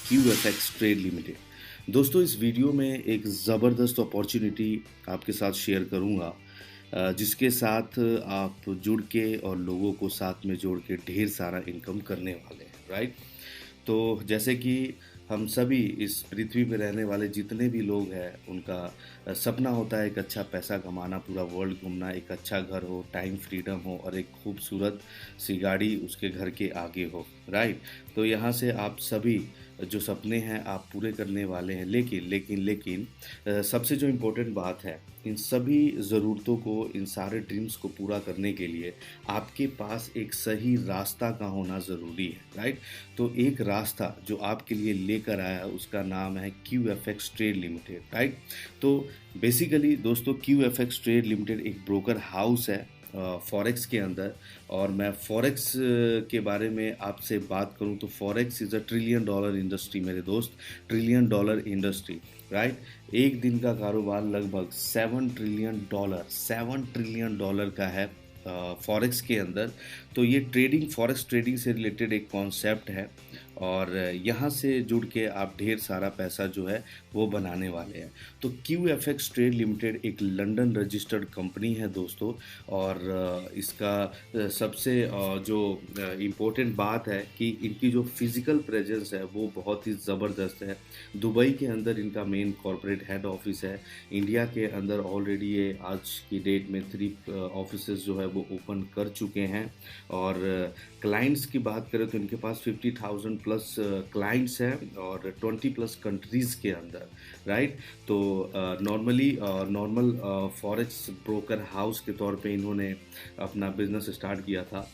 QFX trade limited. दोस्तों, इस video में एक ज़बरदस्त अपॉर्चुनिटी आपके साथ शेयर करूंगा, जिसके साथ आप जुड़ के और लोगों को साथ में जोड़ के ढेर सारा इनकम करने वाले हैं, राइट। तो जैसे कि हम सभी इस पृथ्वी पे रहने वाले जितने भी लोग हैं, उनका सपना होता है एक अच्छा पैसा कमाना, पूरा वर्ल्ड घूमना, एक अच्छा घर हो, टाइम फ्रीडम हो और एक खूबसूरत सी गाड़ी उसके घर के आगे हो, राइट। तो यहाँ से आप सभी जो सपने हैं आप पूरे करने वाले हैं, लेकिन लेकिन लेकिन सबसे जो इम्पोर्टेंट बात है, इन सभी ज़रूरतों को, इन सारे ड्रीम्स को पूरा करने के लिए आपके पास एक सही रास्ता का होना ज़रूरी है, राइट। तो एक रास्ता जो आपके लिए लेकर आया उसका नाम है QFX ट्रेड लिमिटेड, राइट। तो बेसिकली दोस्तों, QFX ट्रेड लिमिटेड एक ब्रोकर हाउस है फॉरेक्स के अंदर। और मैं फॉरेक्स के बारे में आपसे बात करूं तो forex is a trillion dollar industry मेरे दोस्त, ट्रिलियन डॉलर इंडस्ट्री, राइट। एक दिन का कारोबार लगभग 7 ट्रिलियन डॉलर का है फॉरेक्स के अंदर। तो ये ट्रेडिंग, फॉरेक्स ट्रेडिंग से रिलेटेड एक कॉन्सेप्ट है और यहाँ से जुड़ के आप ढेर सारा पैसा जो है वो बनाने वाले हैं। तो QFX ट्रेड लिमिटेड एक लंदन रजिस्टर्ड कंपनी है दोस्तों। और इसका सबसे जो इम्पोर्टेंट बात है कि इनकी जो फिज़िकल प्रेजेंस है वो बहुत ही ज़बरदस्त है। दुबई के अंदर इनका मेन कॉर्पोरेट हेड ऑफिस है। इंडिया के अंदर ऑलरेडी ये आज की डेट में 3 ऑफिसेज जो है वो ओपन कर चुके हैं। और क्लाइंट्स की बात करें तो इनके पास 50,000 प्लस क्लाइंट्स हैं और 20 प्लस कंट्रीज़ के अंदर, राइट। तो नॉर्मल फॉरेक्स ब्रोकर हाउस के तौर पे इन्होंने अपना बिजनेस स्टार्ट किया था।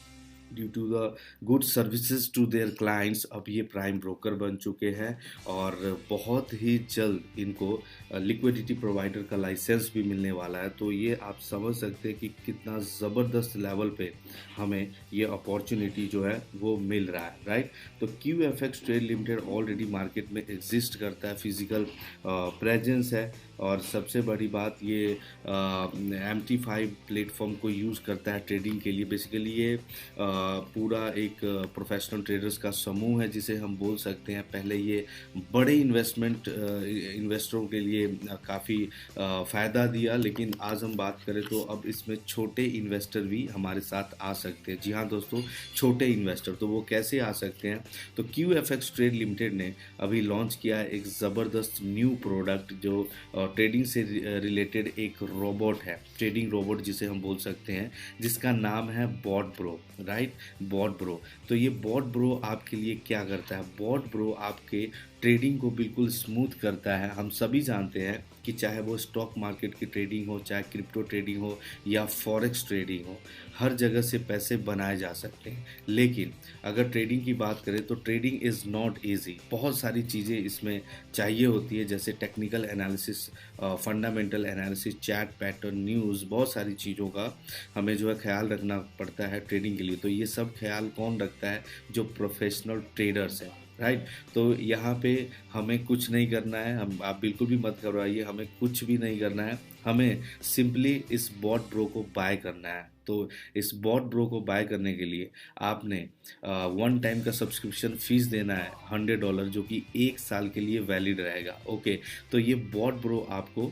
Due to the good services to their clients अब ये प्राइम ब्रोकर बन चुके हैं और बहुत ही जल्द इनको लिक्विडिटी प्रोवाइडर का लाइसेंस भी मिलने वाला है। तो ये आप समझ सकते हैं कि कितना ज़बरदस्त लेवल पे हमें ये अपॉर्चुनिटी जो है वो मिल रहा है, राइट। तो QFX trade limited already market में एग्जिस्ट करता है, फिजिकल प्रेजेंस है। और सबसे बड़ी बात, ये MT5 प्लेटफॉर्म को यूज़ करता है ट्रेडिंग के लिए। बेसिकली ये पूरा एक प्रोफेशनल ट्रेडर्स का समूह है जिसे हम बोल सकते हैं। पहले ये बड़े इन्वेस्टरों के लिए काफ़ी फ़ायदा दिया, लेकिन आज हम बात करें तो अब इसमें छोटे इन्वेस्टर भी हमारे साथ आ सकते हैं। जी हाँ दोस्तों, छोटे इन्वेस्टर, तो वो कैसे आ सकते हैं? तो QFX ट्रेड लिमिटेड ने अभी लॉन्च किया है एक ज़बरदस्त न्यू प्रोडक्ट जो ट्रेडिंग से रिलेटेड एक रोबोट है, ट्रेडिंग रोबोट जिसे हम बोल सकते हैं, जिसका नाम है bot bro, right. Bot bro. तो ये बॉट ब्रो आपके लिए क्या करता है? बॉट ब्रो आपके ट्रेडिंग को बिल्कुल स्मूथ करता है। हम सभी जानते हैं कि चाहे वो स्टॉक मार्केट की ट्रेडिंग हो, चाहे क्रिप्टो ट्रेडिंग हो या फॉरेक्स ट्रेडिंग हो, हर जगह से पैसे बनाए जा सकते हैं। लेकिन अगर ट्रेडिंग की बात करें तो ट्रेडिंग इज़ नॉट ईजी। बहुत सारी चीज़ें इसमें चाहिए होती है, जैसे technical analysis, fundamental analysis, chat pattern, news, बहुत सारी चीज़ों का हमें जो है ख्याल रखना पड़ता है ट्रेडिंग के लिए। तो ये सब ख्याल कौन रखता है? जो प्रोफेशनल ट्रेडर्स हैं, राइट। तो यहाँ पे हमें कुछ नहीं करना है, हम आप बिल्कुल भी मत घबराइए, हमें कुछ भी नहीं करना है। हमें सिंपली इस बॉट ब्रो को बाय करना है। तो इस बॉट ब्रो को बाय करने के लिए आपने 1 टाइम का सब्सक्रिप्शन फीस देना है $100, जो कि 1 साल के लिए वैलिड रहेगा। ओके, तो ये बॉट ब्रो आपको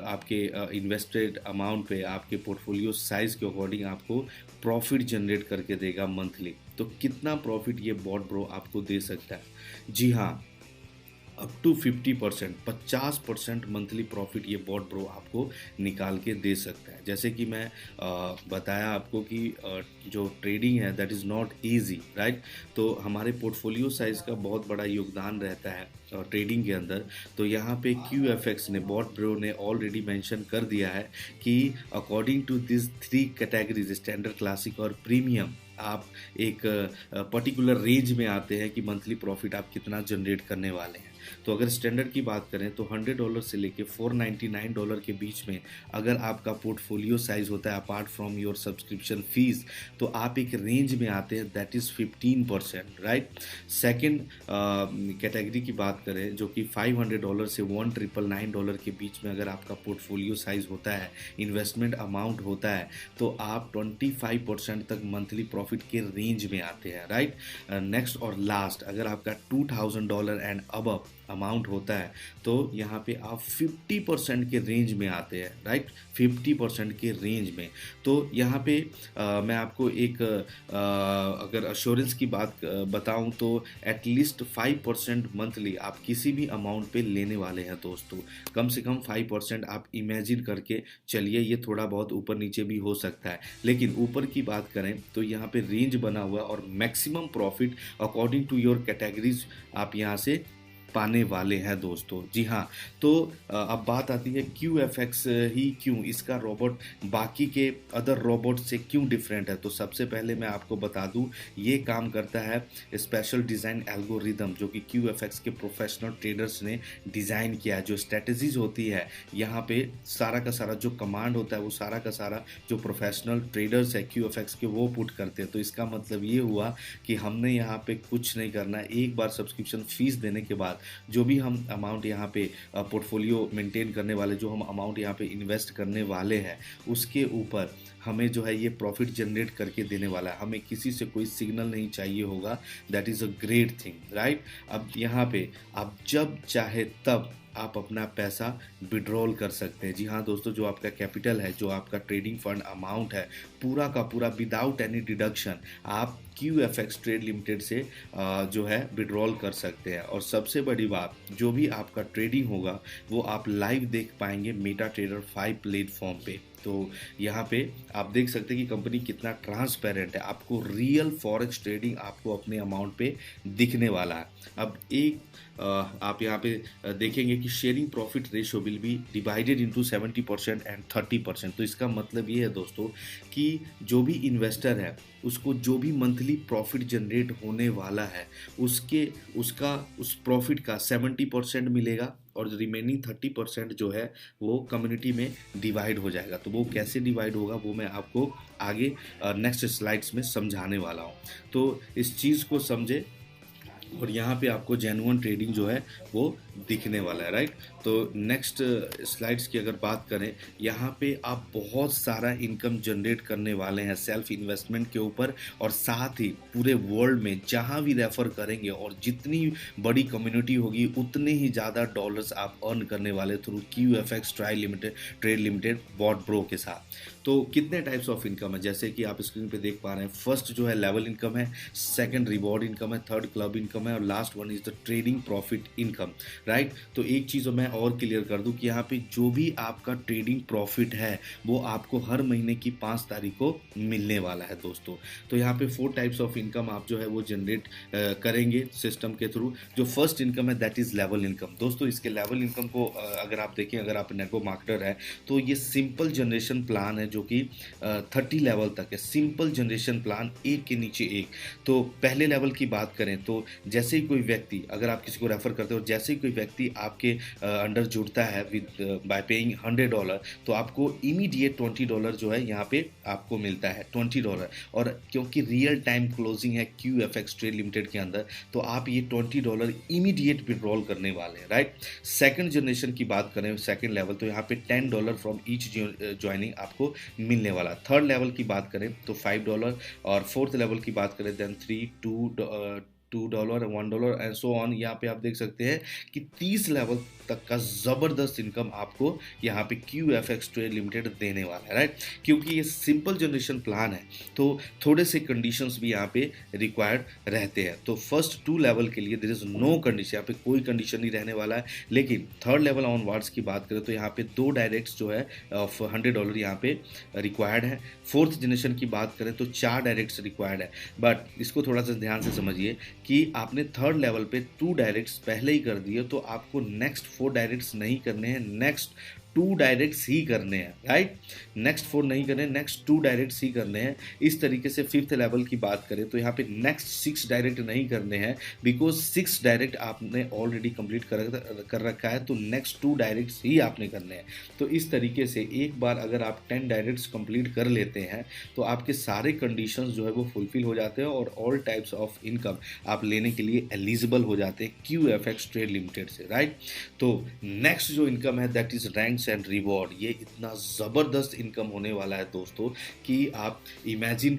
आपके इन्वेस्टेड अमाउंट पे, आपके पोर्टफोलियो साइज के अकॉर्डिंग आपको प्रॉफिट जनरेट करके देगा मंथली। तो कितना प्रॉफिट ये बॉट ब्रो आपको दे सकता है? जी हाँ, अप टू 50%, 50% मंथली प्रॉफिट ये बॉट ब्रो आपको निकाल के दे सकता है। जैसे कि मैं बताया आपको कि जो ट्रेडिंग है that is not easy, right. तो हमारे पोर्टफोलियो साइज़ का बहुत बड़ा योगदान रहता है ट्रेडिंग के अंदर। तो यहाँ पे QFX ने, बॉट ब्रो ने ऑलरेडी मेंशन कर दिया है कि according to this 3 categories, standard, classic और प्रीमियम, आप एक पर्टिकुलर रेंज में आते हैं कि मंथली प्रॉफिट आप कितना जनरेट करने वाले हैं। तो अगर स्टैंडर्ड की बात करें तो $100 से लेके $499 के बीच में अगर आपका पोर्टफोलियो साइज होता है apart from your subscription fees, तो आप एक रेंज में आते हैं, that is 15%, right. Second category की बात करें जो कि $500 से $1,999 के बीच में अगर आपका पोर्टफोलियो साइज होता है, इन्वेस्टमेंट अमाउंट होता है, तो आप 25% तक मंथली प्रॉफिट के रेंज में आते हैं, राइट। नेक्स्ट और लास्ट, अगर आपका $2,000 एंड अबव अमाउंट होता है तो यहाँ पे आप 50% के रेंज में आते हैं, राइट, 50% के रेंज में। तो यहाँ पे मैं आपको एक अगर अश्योरेंस की बात बताऊं तो एटलीस्ट 5% मंथली आप किसी भी अमाउंट पे लेने वाले हैं दोस्तों। कम से कम 5% आप इमेजिन करके चलिए, ये थोड़ा बहुत ऊपर नीचे भी हो सकता है, लेकिन ऊपर की बात करें तो यहाँ पे रेंज बना हुआ और maximum profit according to your categories आप यहाँ से पाने वाले हैं दोस्तों। जी हाँ, तो अब बात आती है QFX ही क्यों, इसका रोबोट बाकी के अदर रोबोट से क्यों डिफरेंट है। तो सबसे पहले मैं आपको बता दूं, ये काम करता है स्पेशल डिज़ाइन एल्गोरिदम जो कि QFX के प्रोफेशनल ट्रेडर्स ने डिज़ाइन किया है। जो स्ट्रेटजीज होती है यहाँ पे सारा का सारा जो कमांड होता है वो सारा का सारा जो प्रोफेशनल ट्रेडर्स है QFX के वो पुट करते हैं। तो इसका मतलब ये हुआ कि हमने यहाँ पे कुछ नहीं करना है, एक बार सब्सक्रिप्शन फीस देने के बाद जो भी हम अमाउंट यहाँ पे पोर्टफोलियो मेंटेन करने वाले, जो हम अमाउंट यहाँ पे इन्वेस्ट करने वाले हैं, उसके ऊपर हमें जो है ये प्रॉफिट जनरेट करके देने वाला है। हमें किसी से कोई सिग्नल नहीं चाहिए होगा, that is a great thing, right. अब यहाँ पे आप जब चाहे तब आप अपना पैसा विड्रॉल कर सकते हैं। जी हाँ दोस्तों, जो आपका कैपिटल है, जो आपका ट्रेडिंग फंड अमाउंट है, पूरा का पूरा विदाउट एनी डिडक्शन आप QFX ट्रेड लिमिटेड से जो है विड्रॉल कर सकते हैं। और सबसे बड़ी बात, जो भी आपका ट्रेडिंग होगा वो आप लाइव देख पाएंगे मेटा ट्रेडर 5 प्लेटफॉर्म पे। तो यहाँ पे आप देख सकते हैं कि कंपनी कितना ट्रांसपेरेंट है, आपको रियल फॉरेक्स ट्रेडिंग आपको अपने अमाउंट पे दिखने वाला है। अब एक आप यहाँ पे देखेंगे कि sharing profit ratio will be divided into 70% and 30%। तो इसका मतलब ये है दोस्तों कि जो भी इन्वेस्टर है उसको जो भी मंथली प्रॉफिट जनरेट होने वाला है उस प्रॉफिट का 70% मिलेगा और रिमेनिंग 30% जो है वो कम्युनिटी में डिवाइड हो जाएगा। तो वो कैसे डिवाइड होगा वो मैं आपको आगे नेक्स्ट स्लाइड्स में समझाने वाला हूँ। तो इस चीज़ को समझे और यहाँ पे आपको जेन्युइन ट्रेडिंग जो है वो दिखने वाला है, राइट। तो नेक्स्ट स्लाइड्स की अगर बात करें, यहाँ पे आप बहुत सारा इनकम जनरेट करने वाले हैं सेल्फ इन्वेस्टमेंट के ऊपर, और साथ ही पूरे वर्ल्ड में जहाँ भी रेफर करेंगे और जितनी बड़ी कम्युनिटी होगी उतने ही ज़्यादा डॉलर्स आप अर्न करने वाले through QFX trade limited bot bro के साथ। तो कितने टाइप्स ऑफ इनकम है, जैसे कि आप स्क्रीन पे देख पा रहे हैं, फर्स्ट जो है लेवल इनकम है, सेकंड रिवॉर्ड इनकम है, थर्ड क्लब इनकम है और last one is the trading profit income, right. तो एक चीज़ मैं और क्लियर कर दूं कि यहाँ पे जो भी आपका ट्रेडिंग प्रॉफिट है वो आपको हर महीने की 5 तारीख को मिलने वाला है दोस्तों। तो यहाँ पे 4 टाइप्स ऑफ इनकम आप जो है वो जनरेट करेंगे सिस्टम के थ्रू। जो फर्स्ट इनकम है दैट इज़ लेवल इनकम। दोस्तों इसके लेवल इनकम को अगर आप देखें, अगर आप नेटवर्क मार्केटर है तो ये सिंपल जनरेशन प्लान है जो कि 30 लेवल तक है। सिंपल जनरेशन प्लान, एक के नीचे एक। तो पहले लेवल की बात करें तो जैसे ही कोई व्यक्ति, अगर आप किसी को रेफर करते हो, जैसे ही कोई व्यक्ति आपके अंडर जुड़ता है विद बाय पेइंग $100, तो आपको इमीडिएट $20 जो है यहाँ पे आपको मिलता है, $20। और क्योंकि रियल टाइम क्लोजिंग है QFX ट्रेड लिमिटेड के अंदर, तो आप ये $20 इमीडिएट विड्रॉल करने वाले हैं, राइट। सेकंड जनरेशन की बात करें, सेकंड लेवल, तो यहाँ पे $10 फ्रॉम ईच ज्वाइनिंग आपको मिलने वाला। थर्ड लेवल की बात करें तो $5, और फोर्थ लेवल की बात करें देन $2, $1 एंड सो ऑन। यहाँ पे आप देख सकते हैं कि 30 लेवल तक का ज़बरदस्त इनकम आपको यहाँ पे QFX ट्रेड लिमिटेड देने वाला है, राइट। क्योंकि ये सिंपल जनरेशन प्लान है तो थोड़े से कंडीशंस भी यहाँ पे रिक्वायर्ड रहते हैं। तो फर्स्ट 2 लेवल के लिए देयर इज़ नो कंडीशन, यहाँ पे कोई कंडीशन नहीं रहने वाला है। लेकिन थर्ड लेवल ऑनवर्ड्स की बात करें तो यहाँ पे 2 डायरेक्ट्स जो है ऑफ $100 यहाँ पे रिक्वायर्ड है। फोर्थ जनरेशन की बात करें तो 4 डायरेक्ट्स रिक्वायर्ड है। बट इसको थोड़ा सा ध्यान से समझिए कि आपने थर्ड लेवल पे 2 डायरेक्ट्स पहले ही कर दिए तो आपको नेक्स्ट 4 डायरेक्ट्स नहीं करने हैं, नेक्स्ट टू डायरेक्ट्स ही करने हैं, राइट। नेक्स्ट 4 नहीं करने, नेक्स्ट 2 डायरेक्ट्स ही करने हैं। इस तरीके से 5th लेवल की बात करें तो यहाँ पे नेक्स्ट 6 डायरेक्ट नहीं करने हैं, बिकॉज 6 डायरेक्ट आपने ऑलरेडी कंप्लीट कर रखा है, तो नेक्स्ट 2 डायरेक्ट्स ही आपने करने हैं। तो इस तरीके से एक बार अगर आप 10 डायरेक्ट्स कंप्लीट कर लेते हैं तो आपके सारे कंडीशंस जो है वो फुलफिल हो जाते हैं और ऑल टाइप्स ऑफ इनकम आप लेने के लिए एलिजिबल हो जाते हैं QFX ट्रेड लिमिटेड से, राइट। तो नेक्स्ट जो इनकम है that is ranks and reward. ये इतना ज़बरदस्त इनकम होने वाला है दोस्तों कि आप इमेजिन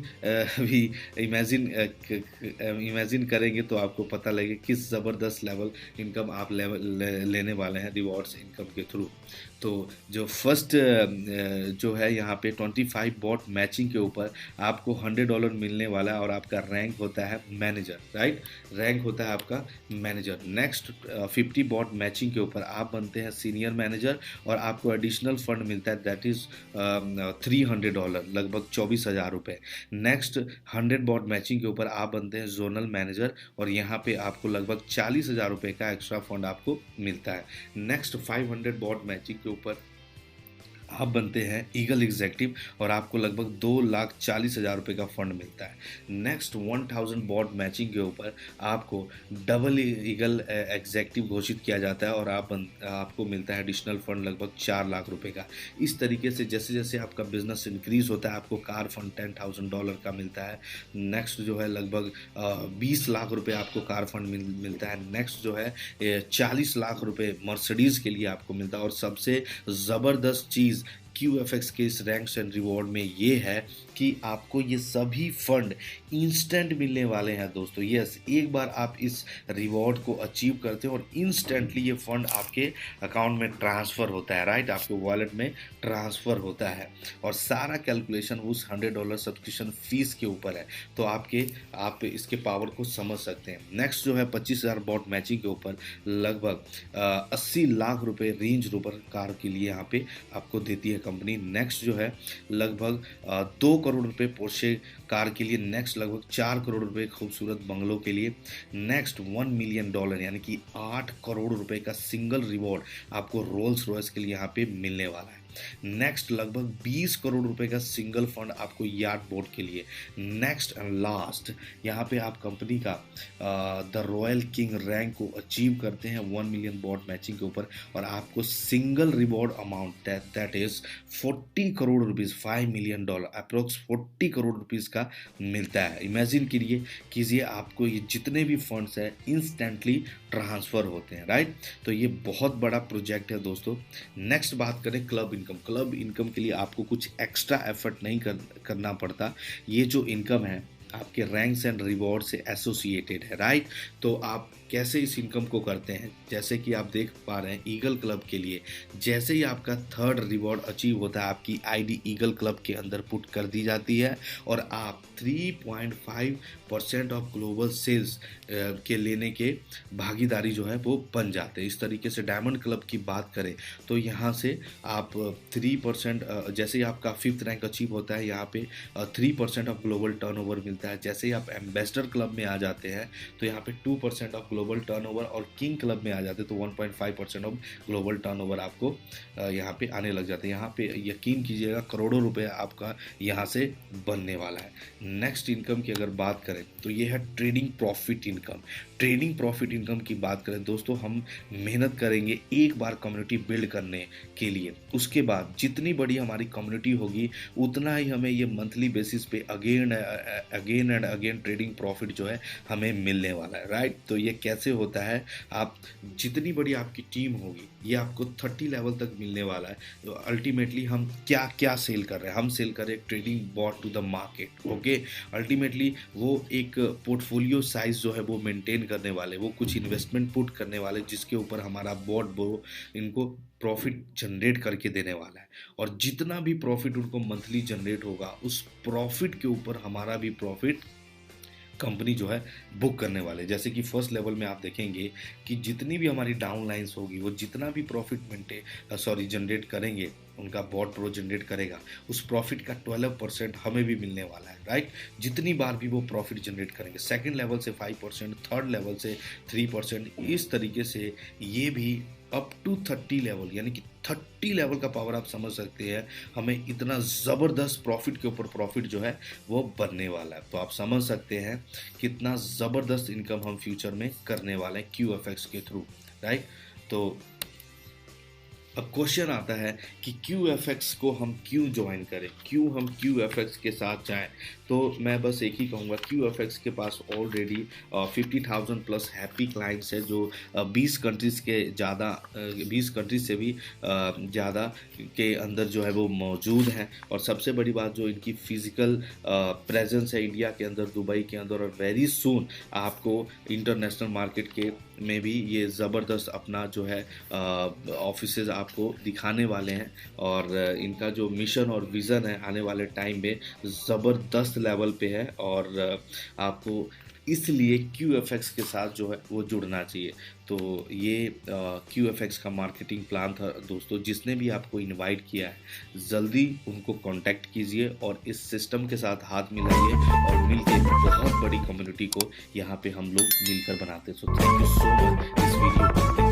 करेंगे तो आपको पता लगे किस ज़बरदस्त लेवल इनकम आप लेने वाले हैं रिवॉर्ड्स इनकम के थ्रू। तो जो फर्स्ट जो है यहाँ पे 25 बॉट मैचिंग के ऊपर आपको $100 मिलने वाला है और आपका रैंक होता है मैनेजर, राइट। रैंक होता है आपका मैनेजर। नेक्स्ट 50 बॉट मैचिंग के ऊपर आप बनते हैं सीनियर मैनेजर और आपको एडिशनल फंड मिलता है दैट इज़ $300, लगभग 24,000 रुपये। नेक्स्ट 100 बॉट मैचिंग के ऊपर आप बनते हैं जोनल मैनेजर और यहाँ पे आपको लगभग 40,000 रुपये का एक्स्ट्रा फंड आपको मिलता है। नेक्स्ट 500 बॉट मैचिंग के ऊपर आप बनते हैं ईगल एग्जेक्टिव और आपको लगभग 2,40,000 रुपये का फंड मिलता है। नेक्स्ट 1000 बॉट मैचिंग के ऊपर आपको डबल ईगल एग्जेक्टिव घोषित किया जाता है और आपको मिलता है एडिशनल फंड लगभग 4 लाख रुपए का। इस तरीके से जैसे जैसे आपका बिजनेस इंक्रीज होता है आपको कार फंड $10,000 का मिलता है। नेक्स्ट जो है लगभग 20 लाख रुपये आपको कार फंड मिलता है। नेक्स्ट जो है 40 लाख रुपये मर्सिडीज़ के लिए आपको मिलता है। और सबसे ज़बरदस्त चीज़ QFX के इस रैंक्स एंड रिवॉर्ड में ये है कि आपको ये सभी फंड इंस्टेंट मिलने वाले हैं दोस्तों। यस, एक बार आप इस रिवॉर्ड को अचीव करते हैं और इंस्टेंटली ये फंड आपके अकाउंट में ट्रांसफ़र होता है, राइट। आपके वॉलेट में ट्रांसफ़र होता है और सारा कैलकुलेशन उस $100 सब्सक्रिप्शन फीस के ऊपर है। तो आप इसके पावर को समझ सकते हैं। नेक्स्ट जो है 25,000 बॉट मैचिंग के ऊपर लगभग 80 लाख रुपए रेंज रोवर कार के लिए यहाँ पे आपको देती है कंपनी। नेक्स्ट जो है लगभग 2 करोड़ रुपए पोर्शे कार के लिए। नेक्स्ट लगभग 4 करोड़ रुपए खूबसूरत बंगलों के लिए। नेक्स्ट $1 मिलियन यानी कि 8 करोड़ रुपए का सिंगल रिवॉर्ड आपको रोल्स रॉयस के लिए यहाँ पे मिलने वाला है। नेक्स्ट लगभग 20 करोड़ रुपए का सिंगल फंड आपको यार्ड बोर्ड के लिए। नेक्स्ट एंड लास्ट यहाँ पे आप कंपनी का द रॉयल किंग रैंक को अचीव करते हैं 1 मिलियन बॉट मैचिंग के ऊपर और आपको single reward amount that is 40 crore rupees, $5 million approx 40 crore rupees का मिलता है। इमेजिन कीजिए आपको ये जितने भी फंड्स हैं इंस्टेंटली ट्रांसफ़र होते हैं, राइट। तो ये बहुत बड़ा प्रोजेक्ट है दोस्तों। नेक्स्ट बात करें क्लब इनकम। क्लब इनकम के लिए आपको कुछ एक्स्ट्रा एफर्ट नहीं करना पड़ता। ये जो इनकम है आपके रैंक्स एंड रिवॉर्ड से एसोसिएटेड है, राइट। तो आप कैसे इस इनकम को करते हैं, जैसे कि आप देख पा रहे हैं ईगल क्लब के लिए जैसे ही आपका 3rd रिवॉर्ड अचीव होता है आपकी आईडी ईगल क्लब के अंदर पुट कर दी जाती है और आप 3.5% ऑफ ग्लोबल सेल्स के लेने के भागीदारी जो है वो बन जाते हैं। इस तरीके से डायमंड क्लब की बात करें तो यहाँ से आप 3% जैसे ही आपका 5th रैंक अचीव होता है यहाँ पे 3% ऑफ ग्लोबल टर्नओवर मिलता है। जैसे ही आप एम्बेसडर क्लब में आ जाते हैं तो यहाँ पे 2% ऑफ ग्लोबल टर्नओवर और किंग क्लब में आ जाते हैं तो 1.5% ऑफ ग्लोबल टर्नओवर आपको यहाँ पे आने लग जाते हैं। यहाँ पे यकीन कीजिएगा करोड़ों रुपए आपका यहाँ से बनने वाला है। नेक्स्ट इनकम की अगर बात करें तो ये है trading profit income. Trading profit income की बात करें दोस्तों, हम मेहनत करेंगे एक बार कम्युनिटी बिल्ड करने के लिए, उसके बाद जितनी बड़ी हमारी कम्युनिटी होगी उतना ही हमें ये मंथली बेसिस पे again and again trading profit जो है हमें मिलने वाला है, राइट। तो ये कैसे होता है, आप जितनी बड़ी आपकी टीम होगी ये आपको 30 लेवल तक मिलने वाला है। तो अल्टीमेटली हम क्या क्या सेल कर रहे हैं, हम सेल कर रहे हैं trading bot to the market, okay. Ultimately वो एक पोर्टफोलियो साइज जो है वो मेंटेन करने वाले, वो कुछ इन्वेस्टमेंट पुट करने वाले जिसके ऊपर हमारा बॉट वो इनको प्रॉफिट जनरेट करके देने वाला है और जितना भी प्रॉफिट उनको मंथली जनरेट होगा उस प्रॉफिट के ऊपर हमारा भी प्रॉफिट कंपनी जो है बुक करने वाले। जैसे कि फर्स्ट लेवल में आप देखेंगे कि जितनी भी हमारी डाउन लाइन्स होगी वो जितना भी प्रॉफिट जनरेट करेंगे, उनका बॉट प्रो जनरेट करेगा, उस प्रॉफिट का 12% हमें भी मिलने वाला है, राइट। जितनी बार भी वो प्रॉफिट जनरेट करेंगे, सेकंड लेवल से 5%, थर्ड लेवल से 3%, इस तरीके से ये भी अप टू 30 लेवल, यानी कि 30 लेवल का पावर आप समझ सकते हैं। हमें इतना ज़बरदस्त प्रॉफिट के ऊपर प्रॉफिट जो है वो बनने वाला है। तो आप समझ सकते हैं कितना ज़बरदस्त इनकम हम फ्यूचर में करने वाले हैं QFX के थ्रू, राइट। तो अब क्वेश्चन आता है कि QFX को हम क्यों ज्वाइन करें, क्यों हम QFX के साथ जाएं। तो मैं बस एक ही कहूँगा, QFX के पास ऑलरेडी 50,000 प्लस हैप्पी क्लाइंट्स है, जो 20 कंट्रीज़ के ज़्यादा 20 कंट्रीज से भी ज़्यादा के अंदर जो है वो मौजूद हैं। और सबसे बड़ी बात, जो इनकी फिज़िकल प्रेजेंस है इंडिया के अंदर, दुबई के अंदर, और वेरी सून आपको इंटरनेशनल मार्केट के में भी ये ज़बरदस्त अपना जो है ऑफिसेज आपको दिखाने वाले हैं। और इनका जो मिशन और विज़न है आने वाले टाइम में ज़बरदस्त लेवल पे है। और आपको इसलिए QFX के साथ जो है वो जुड़ना चाहिए। तो ये QFX का मार्केटिंग प्लान था दोस्तों। जिसने भी आपको इनवाइट किया है, जल्दी उनको कांटेक्ट कीजिए और इस सिस्टम के साथ हाथ मिलाइए और मिलकर एक बहुत बड़ी कम्युनिटी को यहाँ पे हम लोग मिलकर बनाते हैं। So thank you so much इस वीडियो को